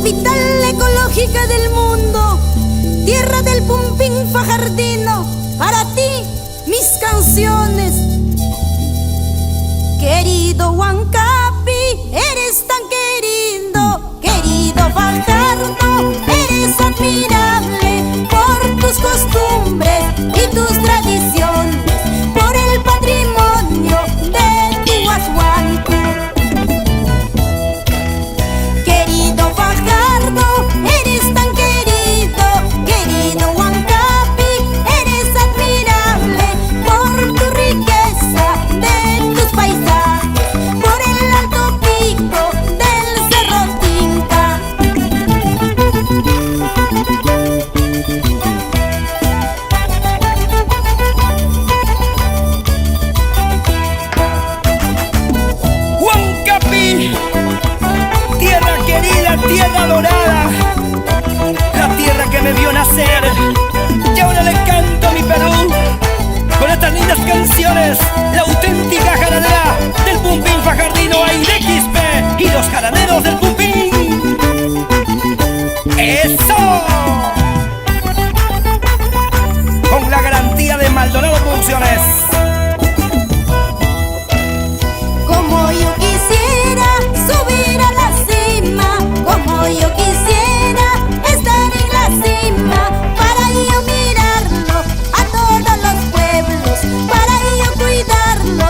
capital ecológica del mundo, tierra del Pumpín Fajardino, para ti mis canciones. Querido Huancapi, eres tan querido, querido Fajardo, eres admirable por tus costumbres y tus tradiciones, por el patrimonio de Tiahuanaco. Querido Fajardo, eres tan querido, querido Huancapi, eres admirable por tu riqueza de tus paisajes, por el alto pico del Cerro Tinca. Huancapi, tierra querida, tierra dorada, la tierra que me vio nacer. Y ahora le canto a mi Perú con estas lindas canciones, la auténtica jaranera del Pumpín Fajardino, Aire Quispe y los jaraneros del Pumpín. ¡Eso! Con la garantía de Maldonado Producciones. Como yo quisiera subir a la cima, como yo quisiera estar en la cima, para yo mirarlo a todos los pueblos, para yo cuidarlo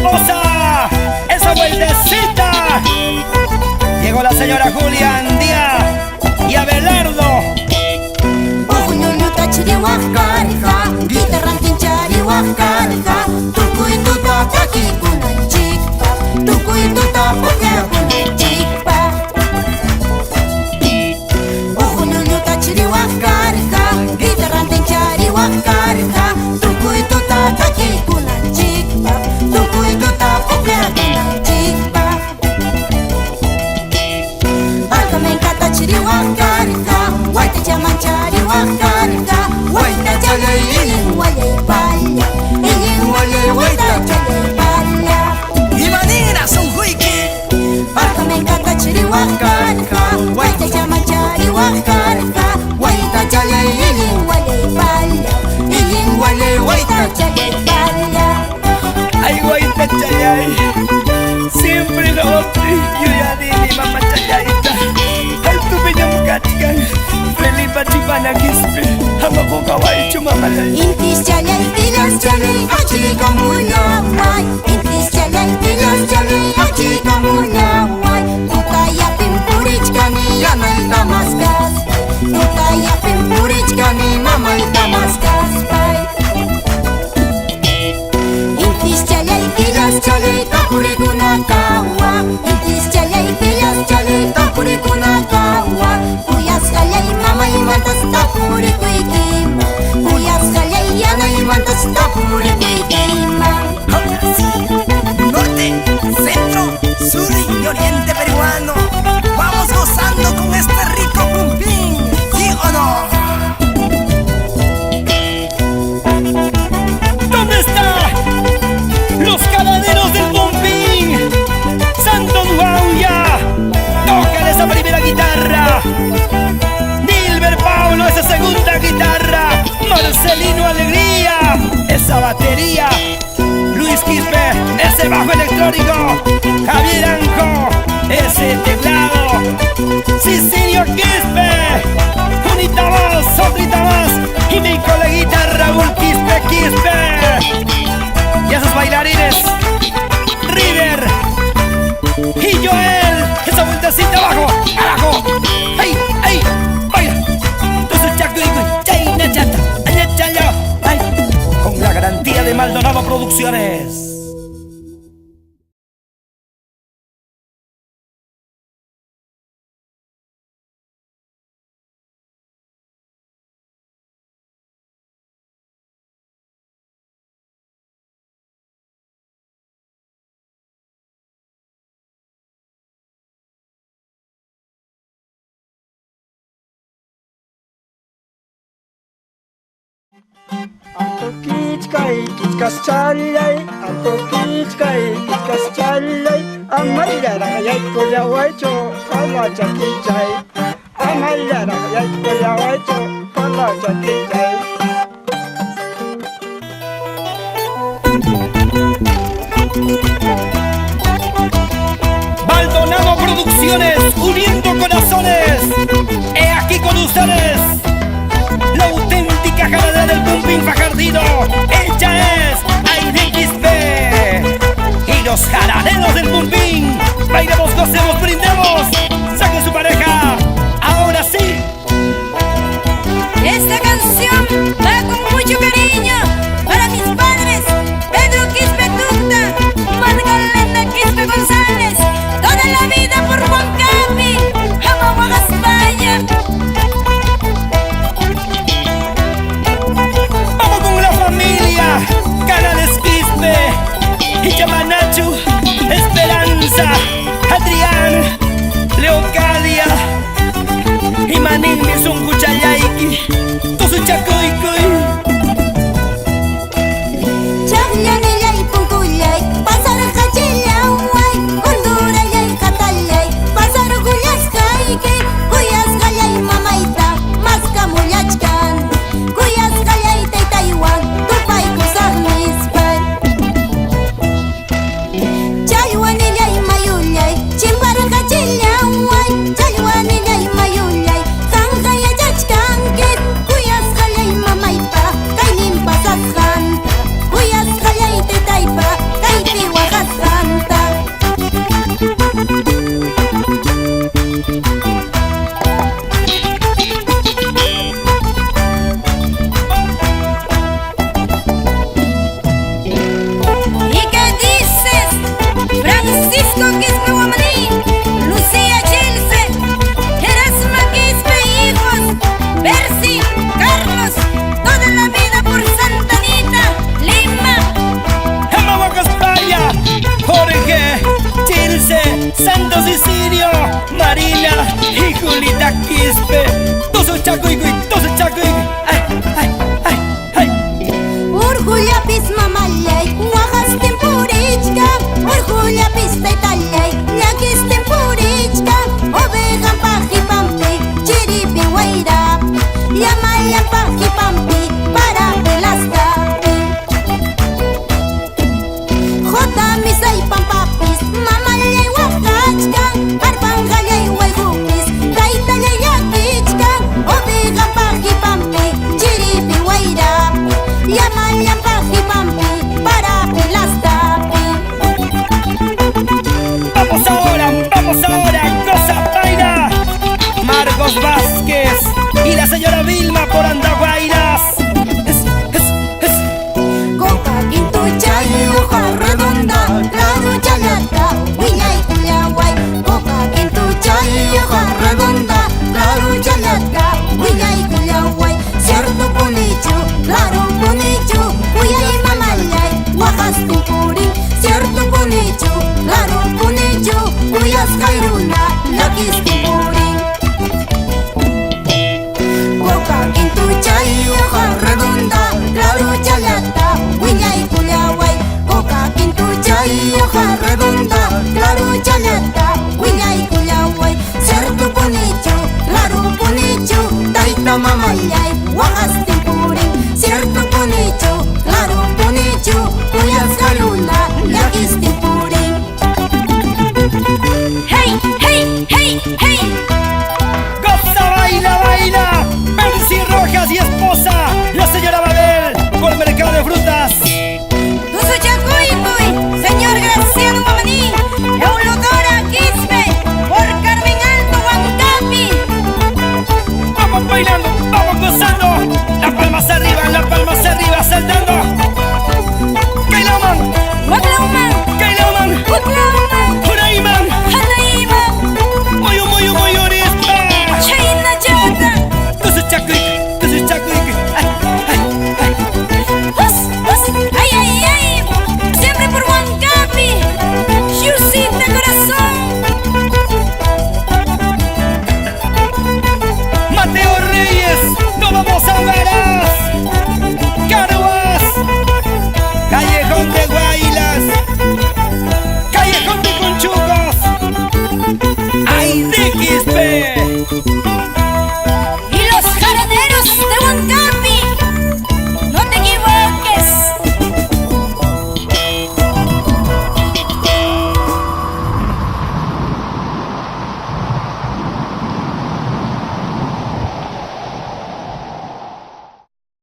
hermosa, esa vueltecita. Llegó la señora Julia Andía y Abelardo. Uhuñuñu tachiri waqkarqa, guitarrantin chari waqkarqa, tukuytuta takikunanchikpaq, tukuytuta pukllaykunanchikpaq. Uhuñuñu tachiri waqkarqa, guitarrantin chari waqkarqa, tukuytuta takikunanchikpaq, tukuytuta pukllaykunanchikpaq. Alkamenka tachiri waqkarqa, wayta chamanchari waqkarqa, wayta chalay illin wallay palla, illin wallay wayta chalay palla. ¡Imanina Sunjuiki! Alkamenka tachiri waqkarqa, wayta chamanchari waqkarqa, wayta chalay illin wallay palla, illin wallay wayta chalay palla. Ay, guaita chayay, siempre lo otro, yo ya di mi mamá chayayita. Ay, tu peña mucachcan, Felipa chipana quispe, amapo kawai chumamalay. Intis chalay, tilas chalay, achi kamunaway. Intis chalay, tilas chalay, achi kamunaway. Tutaya pimpurichkani, yamay tamaskas. Tutaya pimpurichkani, mamay tamaskas, pay. Intis chalay, tilas chalay, tapurikunakawa. Intis chalay, tilas chalay, tapurikunakawa. Kuyas chalay, mamay mantas tapurikuykima. Kuyas chalay, yanay mantas tapurikuykima. Norte, centro, sur y oriente peruano. Vamos gozando con este rico pumpín, ¿sí o no? ¿Dónde están los cabaneros del bombín? ¡Santo Duauya! ¡Tócale esa primera guitarra! ¡Dilber Paulo, esa segunda guitarra! ¡Marcelino Alegría, esa batería! ¡Luis Quispe, ese bajo electrónico! ¡Javier Anjo, ese teclado! ¡Cicinio Quispe! ¡Unita más, otrita más! ¡Y mi coleguita Raúl Quispe Quispe! ¡Y esos bailarines! ¡River! ¡Y Joel! ¡Esa vueltecita abajo! ¡Abajo! ¡Ay! ¡Ay! ¡Vaya! Entonces Chacuico, Chayna Chata, Añachaya, ¡ay! Con la garantía de Maldonado Producciones. Alto kichkay, kichkas chalay, alto kichkay, kichkas chalay, amayara kayay kulyawaycho, pala chakichay, amayara kayay kulyawaycho, pala chakichay. Maldonado Producciones, uniendo corazones. He aquí con ustedes la auténtica ganadera del bumping fajardino. Ella es Aide Quispe. Y los jaraneros del bumping. Bailemos, gocemos, brindemos. Saquen su pareja. Ahora sí. Esta canción va con mucho cariño para mis padres, Pedro Quispe Tunta, Magdalena Quispe González, toda la vida por Huancapi, Amahuaga, España. Vamos con la familia. Canales Santo Sicilio, Marina y Julita Quispe. Todos chacuicuy, todos chacuicuy. Ay, ay, ay, ay. Urjullapis mamallay, waqastin purichka. Urjullapis taytallay, llakistin purichka. Ovejanpaq qhipampi, chiripi wayrap. Llamallanpaq qhipampi, parapi lastapi. Jota misaypampapis, mamallay waqachka. Arpanqallay waykupis, taytallay llakichka. Ovejanpaq qhipampi, chiripi wayrap. Llamallanpaq qhipampi, parapi lastapi. Vamos ahora, cosa baila. Marcos Vázquez y la señora Vilma por Andahuaylas. Coca quintuchay, hoja redonda, claro chalata, huillay culiaguay. Coca quintuchay, hoja redonda, claro chalata, huillay culiaguay. Cierto punichu, claro punichu, huillay mamalay, waqastin purin. Cierto punichu, claro punichu, huyas kairuna, llakistin purin. Coca quintuchay, hoja redonda, claro chalata, huillay culiaguay. Coca quintuchay, hoja redonda, claro chalata, huillay culiaguay. Cierto punichu, claro punichu, tayta mamalay, waqastin purin. Cierto punichu, claro punichu, huyas kairuna, llakistin purin. Hey, hey, hey, hey. Goza, baila, baila. Percy Rojas y esposa, la señora Babel por el mercado de frutas. Tusu chacuicuy, señor Graciano Mamaní, Eulodora Quispe, por Carmen Alto Huancapi. Vamos bailando, vamos gozando. Las palmas arriba, saltando. Kailaman, Huaclauman, Kailaman, Huaclauman, Huraiman, Hanaima, Moyo, Rispa. Chaina Chata, Tusu chacuic. Ay, ay, ay. Hus, hus, ay, ay, ay, siempre por Huancapi, Chusita corazón. Mateo Reyes, no vamos a Huaraz. Caruas, Callejón de Guaylas, Callejón de Conchucos. Ay, de Quispe.